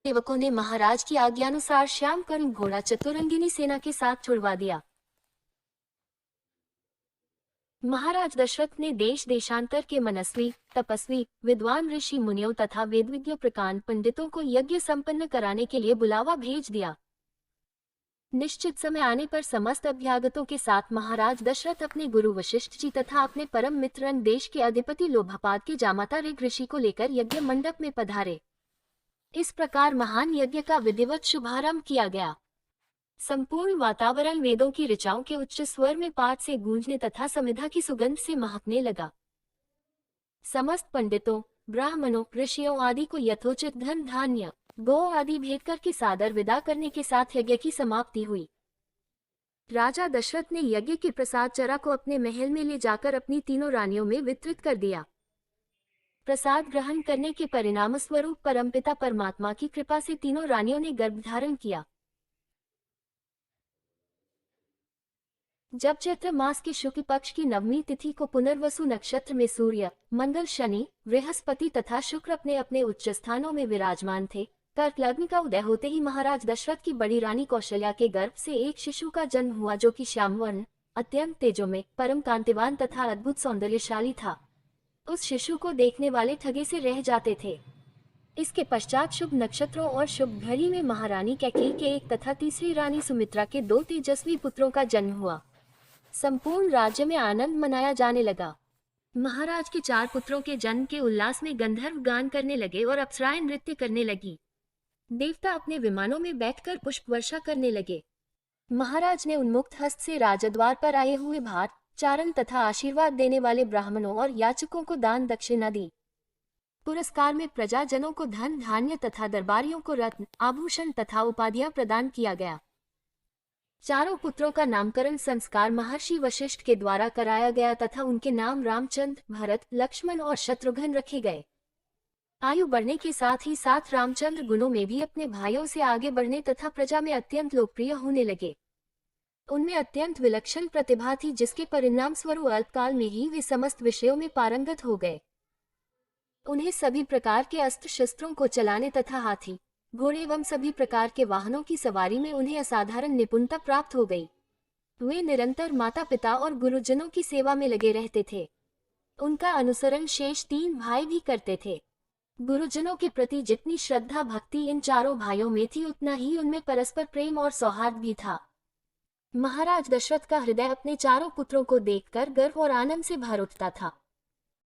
सेवकों ने महाराज की आज्ञानुसार श्याम कर्ण घोड़ा चतुरंगिनी सेना के साथ छुड़वा दिया। महाराज दशरथ ने देश देशांतर के मनस्वी, तपस्वी, विद्वान ऋषि मुनियों तथा वेदविज्ञ प्रकांड पंडितों को यज्ञ संपन्न कराने के लिए बुलावा भेज दिया। निश्चित समय आने पर समस्त अभ्यागतों के साथ महाराज दशरथ अपने गुरु वशिष्ठ जी तथा अपने परम मित्र देश के अधिपति लोभापाद के जामाता ऋग ऋषि को लेकर यज्ञ मंडप में पधारे। इस प्रकार महान यज्ञ का विधिवत शुभारंभ किया गया। संपूर्ण वातावरण वेदों की ऋचाओं के उच्च स्वर में पाठ से गूंजने तथा समिधा की सुगंध से महकने लगा। समस्त पंडितों, ब्राह्मणों, ऋषियों आदि को यथोचित धन धान्य, गौ आदि भेंट करके सादर विदा करने के साथ यज्ञ की समाप्ति हुई। राजा दशरथ ने यज्ञ के प्रसाद चरा को अपने महल में ले जाकर अपनी तीनों रानियों में वितरित कर दिया। प्रसाद ग्रहण करने के परिणाम स्वरूप परमपिता परमात्मा की कृपा से तीनों रानियों ने गर्भ धारण किया। जब चैत्र मास के शुक्ल पक्ष की नवमी तिथि को पुनर्वसु नक्षत्र में सूर्य, मंगल, शनि, बृहस्पति तथा शुक्र अपने अपने उच्च स्थानों में विराजमान थे, कर्क लग्न का उदय होते ही महाराज दशरथ की बड़ी रानी कौशल्या के गर्भ से एक शिशु का जन्म हुआ जो कि श्याम वर्ण, अत्यंत तेजोमय, परम कांतिवान तथा अद्भुत सौंदर्यशाली था। उस शिशु को देखने वाले ठगे से रह जाते थे। इसके पश्चात शुभ नक्षत्रों और शुभ घड़ी में महारानी कैकेयी के एक तथा तीसरी रानी सुमित्रा के 2 तेजस्वी पुत्रों का जन्म हुआ। संपूर्ण राज्य में आनंद मनाया जाने लगा। महाराज के 4 पुत्रों के जन्म के उल्लास में गंधर्व गान करने लगे और अप्सराएं नृत्य करने लगी। देवता अपने विमानों में बैठकर पुष्प वर्षा करने लगे। महाराज ने उन्मुक्त हस्त से राजद्वार पर आए हुए भार, चारण तथा आशीर्वाद देने वाले ब्राह्मणों और याचकों को दान दक्षिणा दी। पुरस्कार में प्रजाजनों को धन धान्य तथा दरबारियों को रत्न, आभूषण तथा उपाधियां प्रदान किया गया। चारों पुत्रों का नामकरण संस्कार महर्षि वशिष्ठ के द्वारा कराया गया तथा उनके नाम रामचंद्र, भरत, लक्ष्मण और शत्रुघ्न रखे गए। आयु बढ़ने के साथ ही साथ रामचंद्र गुणों में भी अपने भाइयों से आगे बढ़ने तथा प्रजा में अत्यंत लोकप्रिय होने लगे। उनमें अत्यंत विलक्षण प्रतिभा थी जिसके परिणाम स्वरूप अल्पकाल में ही वे समस्त विषयों में पारंगत हो गए। उन्हें सभी प्रकार के अस्त्र शस्त्रों को चलाने तथा हाथी, घोड़े एवं सभी प्रकार के वाहनों की सवारी में उन्हें असाधारण निपुणता प्राप्त हो गई। वे निरंतर माता पिता और गुरुजनों की सेवा में लगे रहते थे। उनका अनुसरण शेष 3 भाई भी करते थे। गुरुजनों के प्रति जितनी श्रद्धा भक्ति इन चारों भाइयों में थी उतना ही उनमें परस्पर प्रेम और सौहार्द भी था। महाराज दशरथ का हृदय अपने चारों पुत्रों को देखकर गर्व और आनंद से भर उठता था।